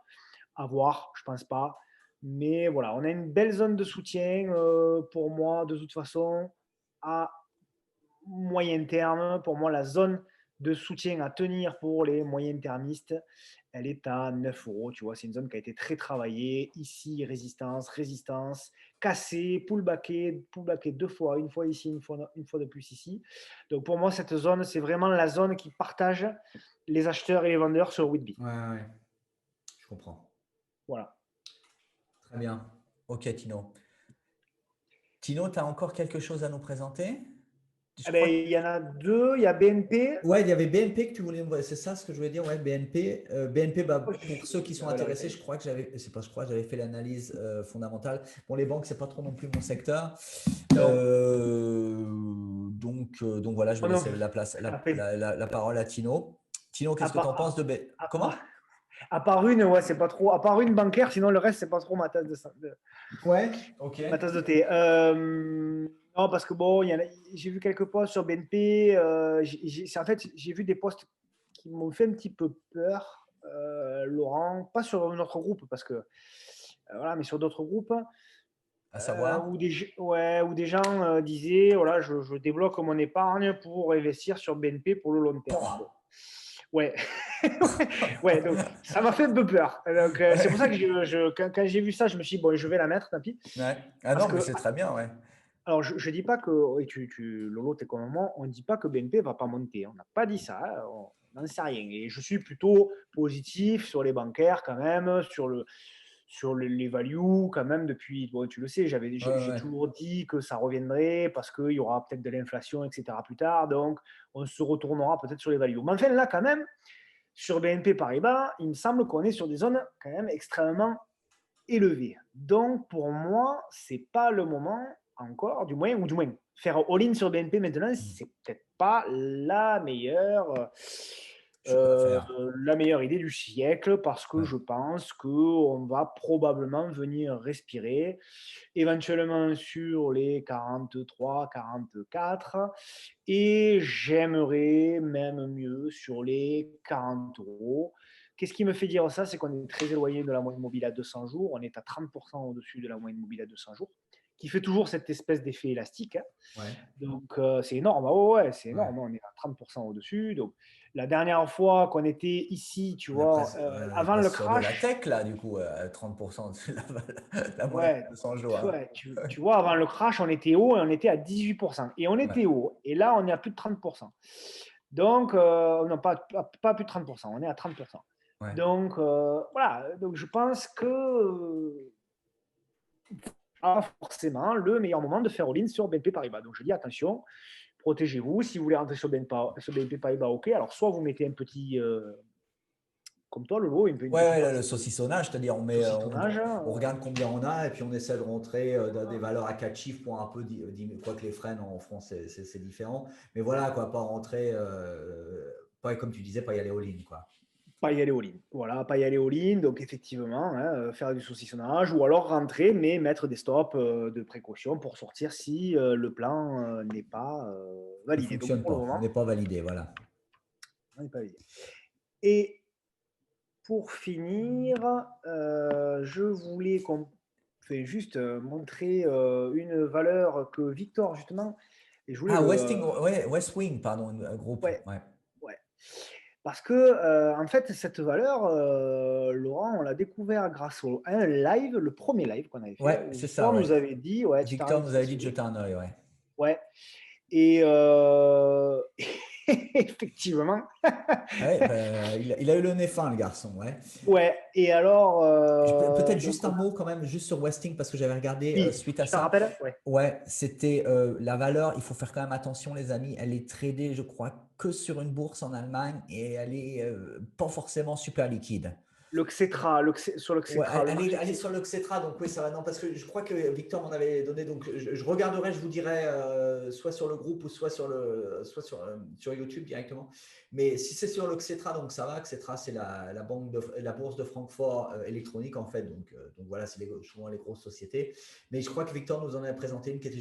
À voir, je ne pense pas. Mais voilà, on a une belle zone de soutien pour moi, de toute façon, à moyen terme. Pour moi, la zone de soutien à tenir pour les moyens termistes, elle est à 9 euros. Tu vois, c'est une zone qui a été très travaillée. Ici, résistance, résistance, cassé, pullbacké deux fois, une fois ici, une fois de plus ici. Donc pour moi, cette zone, c'est vraiment la zone qui partage les acheteurs et les vendeurs sur Whitby. Ouais, ouais. Je comprends. Voilà. Très bien. Ok, Tino. Tino, tu as encore quelque chose à nous présenter? Je Eh ben, crois que... il y en a deux. Il y a BNP. Ouais, il y avait BNP que tu voulais me... C'est ça ce que je voulais dire, ouais, BNP. BNP, bah, pour ceux qui sont intéressés, je crois que j'avais... C'est pas je crois, j'avais fait l'analyse fondamentale. Bon, les banques, c'est pas trop non plus mon secteur. Non. Donc voilà, je vais Oh non. laisser la place, Après, la parole à Tino. Tino, à qu'est-ce que tu en penses part, de... à- à- Comment? à part une, ouais, c'est pas trop. À part une bancaire, sinon le reste, c'est pas trop Ouais, ok. ma tasse de thé. Non, parce que bon, j'ai vu quelques posts sur BNP. En fait, j'ai vu des posts qui m'ont fait un petit peu peur, Laurent. Pas sur notre groupe, parce que voilà, mais sur d'autres groupes À savoir? où des gens disaient voilà, je débloque mon épargne pour investir sur BNP pour le long terme. Bon. Pouah. Ouais. Ouais, donc ça m'a fait un peu peur. Donc, c'est pour ça que quand j'ai vu ça, je me suis dit, bon, je vais la mettre, tant pis. Ouais. Ah Parce non, mais que, c'est très bien, ouais. alors, je ne dis pas que, et Lolo, t'es comme moi, on ne dit pas que BNP ne va pas monter. On n'a pas dit ça, hein, on n'en sait rien. Et je suis plutôt positif sur les bancaires quand même, sur les values quand même depuis, bon, tu le sais, Ouais, j'ai ouais. toujours dit que ça reviendrait parce qu'il y aura peut-être de l'inflation, etc. plus tard. Donc, on se retournera peut-être sur les values. Mais enfin, là, quand même, Sur BNP Paribas, il me semble qu'on est sur des zones quand même extrêmement élevées. Donc, pour moi, c'est pas le moment encore, du moins, faire all-in sur BNP maintenant, c'est peut-être pas Chose à faire. la meilleure idée du siècle parce que Ouais. je pense qu'on va probablement venir respirer éventuellement sur les 43, 44 et j'aimerais même mieux sur les 40 euros. Qu'est-ce qui me fait dire ça? C'est qu'on est très éloigné de la moyenne mobile à 200 jours. On est à 30% au-dessus de la moyenne mobile à 200 jours, qui fait toujours cette espèce d'effet élastique, hein. Ouais. Donc, c'est énorme. Ah ouais, ouais, c'est Ouais. énorme. On est à 30% au-dessus. Donc, la dernière fois qu'on était ici, tu On est vois, presque, on est avant le presque sur de la crash, tech, là, du coup, 30% de la moyenne ouais, de 100 jours. Hein. ouais, tu vois, avant le crash, on était haut et on était à 18%. Et on Ouais. était haut. Et là, on est à plus de 30%. Donc, non, pas plus de 30%, on est à 30%. Ouais. Donc, voilà. Donc, je pense que pas forcément le meilleur moment de faire all-in sur BNP Paribas. Donc, je dis attention, protégez-vous. Si vous voulez rentrer sur BNP Paribas, ok. Alors, soit vous mettez un petit, comme toi, Lolo, une Ouais, petite ouais, le partie de saucissonnage, c'est-à-dire saucissonnage, hein. on regarde combien on a et puis on essaie de rentrer dans des valeurs à 4 chiffres pour un peu, quoi que les frais en France, c'est différent. Mais voilà, quoi, pas rentrer, pas, comme tu disais, pas y aller all-in, quoi. Pas y aller all-in. Voilà, pas y aller all-in. Donc, effectivement, hein, faire du saucissonnage ou alors rentrer, mais mettre des stops de précaution pour sortir si le plan n'est pas Ne validé. Donc, fonctionne pour le pas, moment, n'est pas validé, voilà. on n'est pas validé. Et pour finir, je voulais qu'on fait juste montrer une valeur que Victor, justement, et je voulais Ah, le. Ouais, West Wing, pardon, un groupe. Ouais, Ouais, ouais. Parce que, en fait, cette valeur, Laurent, on l'a découvert grâce à un live, le premier live qu'on avait fait, ouais, où c'est ça, Victor ouais. nous avait dit, ouais, tu Victor t'arrêtes nous de avait dit de série. jeter un œil, ouais. Ouais. Et effectivement, Ouais, il a eu le nez fin, le garçon, ouais. ouais. Et alors, Peut-être donc, juste un mot quand même, juste sur Westing, parce que j'avais regardé oui, suite à tu t'en ça. rappelles? Ouais. Ouais, c'était la valeur, il faut faire quand même attention, les amis. Elle est tradée, je crois, que sur une bourse en Allemagne et elle est pas forcément super liquide. Sur le Ouais, Xetra, le marché elle est Xetra. sur le Xetra, donc oui, ça va. Non, parce que je crois que Victor m'en avait donné, donc je regarderai, je vous dirai, soit sur le groupe ou sur YouTube directement. Mais si c'est sur le Xetra, donc ça va. Xetra, c'est la bourse de Francfort électronique, en fait. Donc voilà, c'est souvent les grosses sociétés. Mais je crois que Victor nous en avait présenté une qui était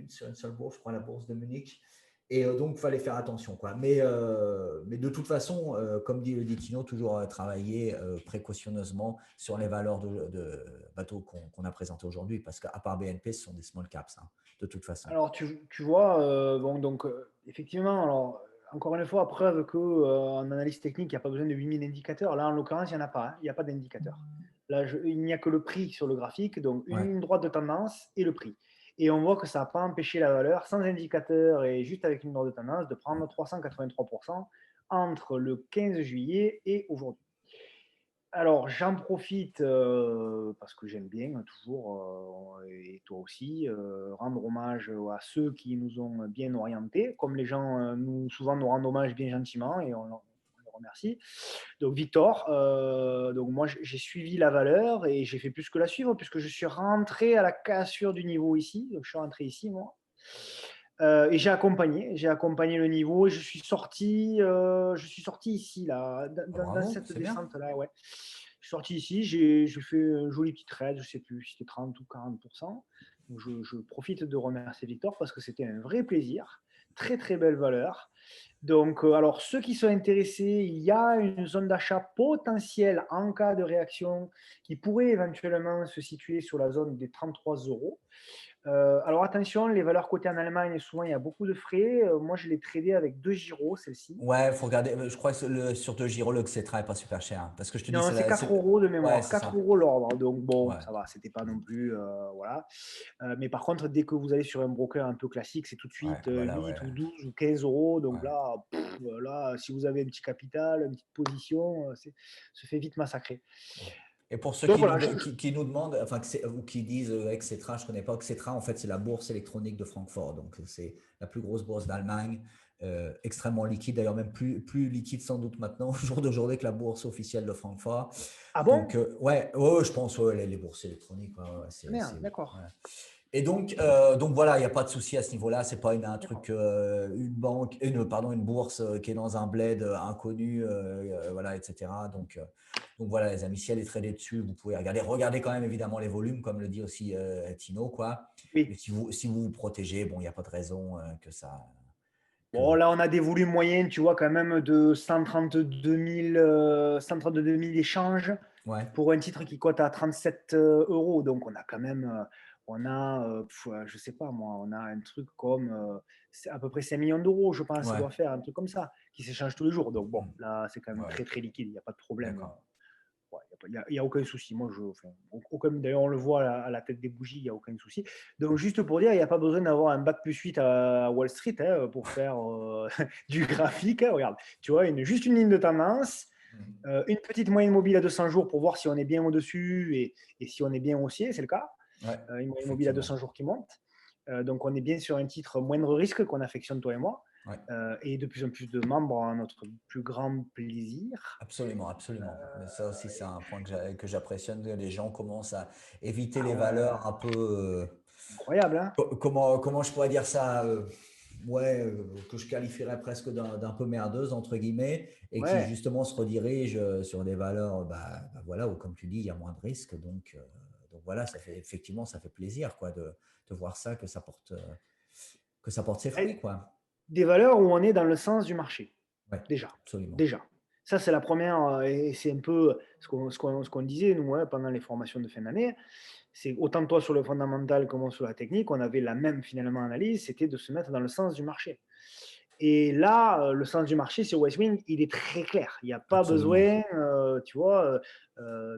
sur une seule bourse, je crois, la bourse de Munich. Et donc, il fallait faire attention, quoi. Mais de toute façon, comme dit Tino, toujours travailler précautionneusement sur les valeurs de bateaux qu'on a présentés aujourd'hui, parce qu'à part BNP, ce sont des small caps, hein, de toute façon. Alors, tu vois, bon, donc, effectivement, alors, encore une fois, preuve qu'en analyse technique, il n'y a pas besoin de 8000 indicateurs. Là, en l'occurrence, il n'y en a pas, hein. Il n'y a pas d'indicateur. Là, il n'y a que le prix sur le graphique, donc une Ouais. ligne droite de tendance et le prix. Et on voit que ça n'a pas empêché la valeur, sans indicateur et juste avec une droite de tendance, de prendre 383% entre le 15 juillet et aujourd'hui. Alors, j'en profite parce que j'aime bien toujours, et toi aussi, rendre hommage à ceux qui nous ont bien orientés, comme les gens souvent nous rendent hommage bien gentiment et on les remercie. Donc, Victor, donc moi j'ai suivi la valeur et j'ai fait plus que la suivre puisque je suis rentré à la cassure du niveau ici. Donc, je suis rentré ici, moi. Et j'ai accompagné le niveau et je suis sorti ici, là, dans Bravo, cette c'est bien. descente-là, ouais. Je suis sorti ici, j'ai fait un joli petit trade, je ne sais plus si c'était 30 ou 40%. Donc je profite de remercier Victor parce que c'était un vrai plaisir. Très, très belle valeur. Donc, alors, ceux qui sont intéressés, il y a une zone d'achat potentielle en cas de réaction qui pourrait éventuellement se situer sur la zone des 33 euros. Alors attention, les valeurs cotées en Allemagne, souvent il y a beaucoup de frais. Moi, je l'ai tradé avec 2 gyros, celle-ci. Ouais, il faut regarder. Je crois que sur De Giro, le Xetra n'est pas super cher, hein, parce que je te dis, Non, c'est 4 euros de ouais, mémoire, c'est 4 ça. euros l'ordre. Donc bon, Ouais, ça va, c'était pas non plus. Voilà. Mais par contre, dès que vous allez sur un broker un peu classique, c'est tout de ouais, suite voilà, 8 ouais. ou 12 ou 15 euros. Donc Ouais. là, si vous avez un petit capital, une petite position, se fait vite massacrer. Et pour ceux Donc voilà, qui nous demandent, enfin, ou qui disent, etc., je ne connais pas, etc., en fait, c'est la bourse électronique de Francfort. Donc, c'est la plus grosse bourse d'Allemagne. extrêmement liquide, d'ailleurs même plus liquide sans doute maintenant, au jour d'aujourd'hui, que la bourse officielle de Francfort. Ah Donc, bon? ouais, je pense, ouais, les bourses électroniques, ouais, ouais, Ah merde, d'accord. ouais. Et donc voilà, il n'y a pas de souci à ce niveau-là. C'est pas un D'accord. truc, une bourse qui est dans un bled inconnu, voilà, etc. Donc voilà, les amis, si elle est tradée dessus, vous pouvez regarder quand même évidemment les volumes, comme le dit aussi Tino, quoi. Et Oui. si vous vous protégez, bon, il n'y a pas de raison que ça, Bon, que, là, on a des volumes moyens, tu vois, quand même de 132 000 échanges ouais, pour un titre qui cote à 37 euros. Donc, on a quand même, je sais pas moi, on a un truc comme c'est à peu près 5 millions d'euros, je pense, ça ouais, doit faire un truc comme ça, qui s'échange tous les jours. Donc, bon, hmm, là, c'est quand même ouais, très, très liquide, il n'y a pas de problème. d'accord, Ouais, il y a aucun souci. Moi, d'ailleurs, on le voit à la tête des bougies, il n'y a aucun souci. Donc, juste pour dire, il n'y a pas besoin d'avoir un bac plus 8 à Wall Street pour faire du graphique, hein. Regarde, tu vois, juste une ligne de tendance, hmm, une petite moyenne mobile à 200 jours pour voir si on est bien au-dessus et si on est bien haussier, c'est le cas. ouais, Une moyenne mobile à effectivement, 200 jours qui monte. Donc, on est bien sur un titre moindre risque qu'on affectionne toi et moi. ouais. Et de plus en plus de membres à notre plus grand plaisir. Absolument, absolument. Mais ça aussi, c'est un point que j'apprécie. Les gens commencent à éviter Ah les ouais, valeurs un peu. incroyable, hein? Comment je pourrais dire ça, ouais, que je qualifierais presque d'un peu merdeuse, entre guillemets, et qui Ouais. justement se redirige sur des valeurs, voilà, où, comme tu dis, il y a moins de risques. Donc voilà, effectivement, ça fait plaisir, quoi, de voir ça, que ça porte ses fruits, quoi. Des valeurs où on est dans le sens du marché, Ouais, déjà. absolument. Déjà. Ça, c'est la première, et c'est un peu ce qu'on disait, nous, hein, pendant les formations de fin d'année. C'est autant toi sur le fondamental que moi sur la technique, on avait la même finalement analyse, c'était de se mettre dans le sens du marché. Et là, le sens du marché sur Westwing, il est très clair. Il n'y a pas Absolument. besoin, tu vois,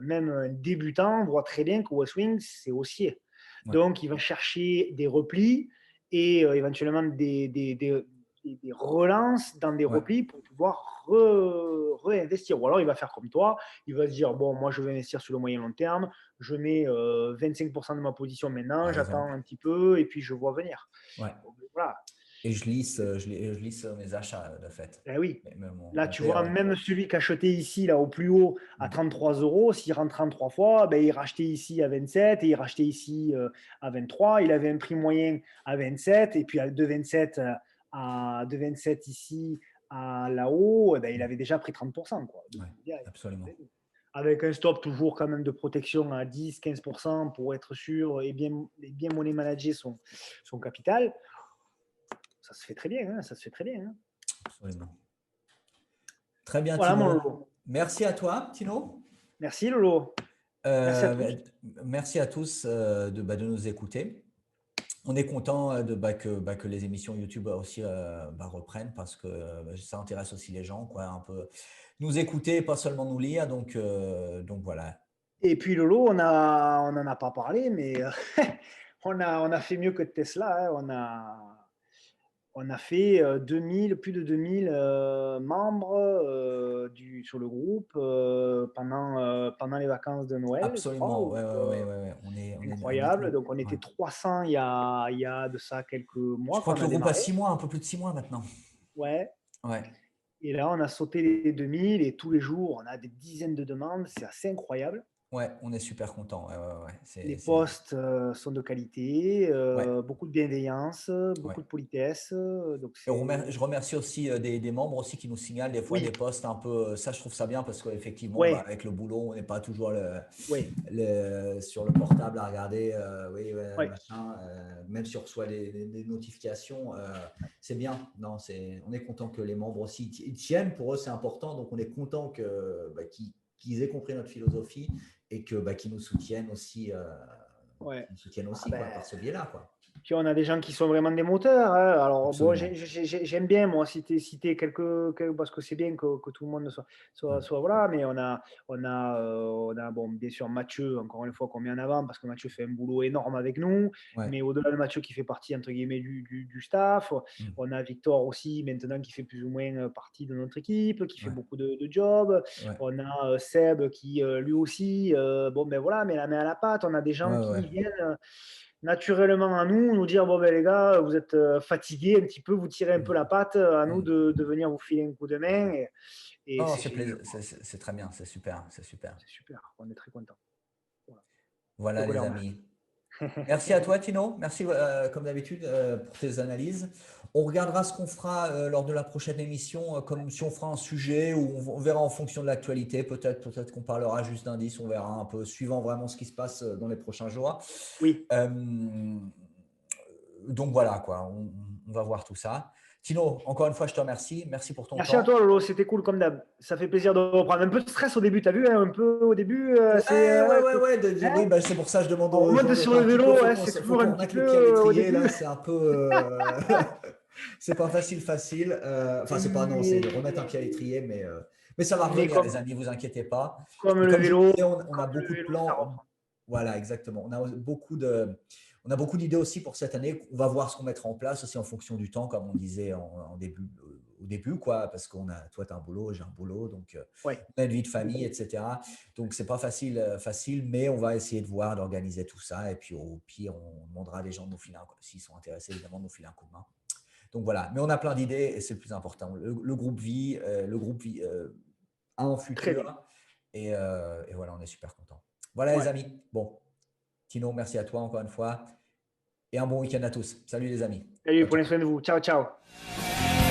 même un débutant voit très bien que Westwing, c'est haussier. Ouais, Donc, il va chercher des replis et éventuellement des relances dans des ouais, replis pour pouvoir réinvestir. Ou alors, il va faire comme toi, il va se dire, bon, moi, je vais investir sur le moyen long terme, je mets 25% de ma position maintenant, par j'attends exemple. un petit peu et puis je vois venir. Ouais. Donc, voilà. Et je lisse mes achats, de fait. Ben oui. Mais Là, mon tu vois, père. même celui qui a acheté ici, là, au plus haut, à Hmm. 33 euros, s'il rentre en trois fois, ben, il rachetait ici à 27 et il rachetait ici à 23. Il avait un prix moyen à 27 et puis de 27 de 27 ici à là-haut, ben, il avait déjà pris 30%, quoi. Donc, Ouais, je veux dire, absolument. avec un stop toujours quand même de protection à 10-15% pour être sûr et bien money manager son capital, ça se fait très bien, hein, ça se fait très bien, hein. Absolument. Très bien, Voilà mon Tino. Lolo. Merci à toi, Tino. Merci Lolo. Merci à tous. Euh, Merci à tous de nous écouter. On est content que les émissions YouTube aussi reprennent parce que ça intéresse aussi les gens, quoi, un peu nous écouter, pas seulement nous lire. Donc voilà. Et puis Lolo, on n'en a pas parlé, mais on a fait mieux que Tesla, hein. On a fait 2000, plus de 2000 membres sur le groupe pendant les vacances de Noël, je crois. Absolument. Ouais, ouais, ouais, ouais, ouais. Incroyable. Donc on Ouais. était 300 il y a de ça quelques Je mois crois quand que on le a groupe a démarré. 6 mois, un peu plus de 6 mois maintenant. Ouais. Ouais. Et là, on a sauté les 2000 et tous les jours, on a des dizaines de demandes. C'est assez incroyable. Ouais, on est super content. Ouais, ouais, ouais. Les postes sont de qualité, Ouais, beaucoup de bienveillance, ouais. beaucoup de politesse. Donc Et c'est. je remercie aussi des membres aussi qui nous signalent des fois des Oui, postes un peu. Ça, je trouve ça bien parce qu'effectivement, ouais, avec le boulot, on n'est pas toujours ouais, sur le portable à regarder, oui, ouais, ouais. machin. Même si on reçoit des notifications, c'est bien. Non, on est content que les membres aussi ils tiennent. Pour eux, c'est important. Donc, on est content qu'ils aient compris notre philosophie et qu'ils nous soutiennent aussi, Ouais. Ah quoi, ben, par ce biais-là, quoi. puis on a des gens qui sont vraiment des moteurs, hein. Alors bon, Absolument. j'aime bien moi citer parce que c'est bien que tout le monde Mm. soit voilà, mais on a bon bien sûr Mathieu encore une fois qu'on met en avant parce que Mathieu fait un boulot énorme avec nous, Ouais. mais au-delà de Mathieu qui fait partie entre guillemets du staff, Mm. on a Victor aussi maintenant qui fait plus ou moins partie de notre équipe, qui fait Ouais. beaucoup de jobs, Ouais. on a Seb qui lui aussi bon ben voilà met la main à la pâte, on a des Ouais, gens ouais. qui viennent naturellement à nous dire, bon ben les gars, vous êtes fatigués un petit peu, vous tirez un peu la patte, à nous Mm. de venir vous filer un coup de main et Non, c'est génial, quoi. c'est très bien, c'est super, c'est super. C'est super, on est très contents. Voilà. Voilà Donc on les les remercie. amis. Merci à toi, Tino. Merci, comme d'habitude, pour tes analyses. On regardera ce qu'on fera lors de la prochaine émission, comme si on fera un sujet ou on verra en fonction de l'actualité. Peut-être qu'on parlera juste d'indices, on verra un peu, suivant vraiment ce qui se passe dans les prochains jours. Oui. Euh, donc voilà, quoi, on va voir tout ça. Tino, encore une fois, je te remercie. Merci pour ton Merci à temps. toi, Lolo, c'était cool comme d'hab. Ça fait plaisir de reprendre. Un peu de stress au début, t'as vu, hein, un peu au début, Ouais. Oui, hein, bah, c'est pour ça que je demande on aux remonte gens d'être sur le un petit peu. vélo, ouais, c'est Faut toujours qu'on un petit remette peu le pied à au l'étrier. Là, début. c'est un peu. C'est pas facile. Enfin, c'est pas, non, c'est de remettre un pied à l'étrier, mais ça va Mais revenir, les amis, vous inquiétez pas. comme Et le comme je vélo, disais, on a beaucoup de ça plans. reprend. Voilà, exactement. On a beaucoup d'idées aussi pour cette année. On va voir ce qu'on mettra en place aussi en fonction du temps, comme on disait au début, quoi, parce toi, tu as un boulot, j'ai un boulot, donc Ouais. on a une vie de famille, etc. Donc, c'est pas facile, mais on va essayer de voir, d'organiser tout ça. Et puis, au pire, on demandera à des gens de nous filer s'ils sont intéressés, évidemment, de nous filer un coup de main. Donc voilà, mais on a plein d'idées et c'est le plus important. Le groupe vit, a un Très bien. futur et voilà, on est super content. Voilà les Ouais. amis. Bon, Tino, merci à toi encore une fois et un bon week-end à tous. Salut les amis. Salut, Ciao, prenez ciao. soin de vous. Ciao, ciao.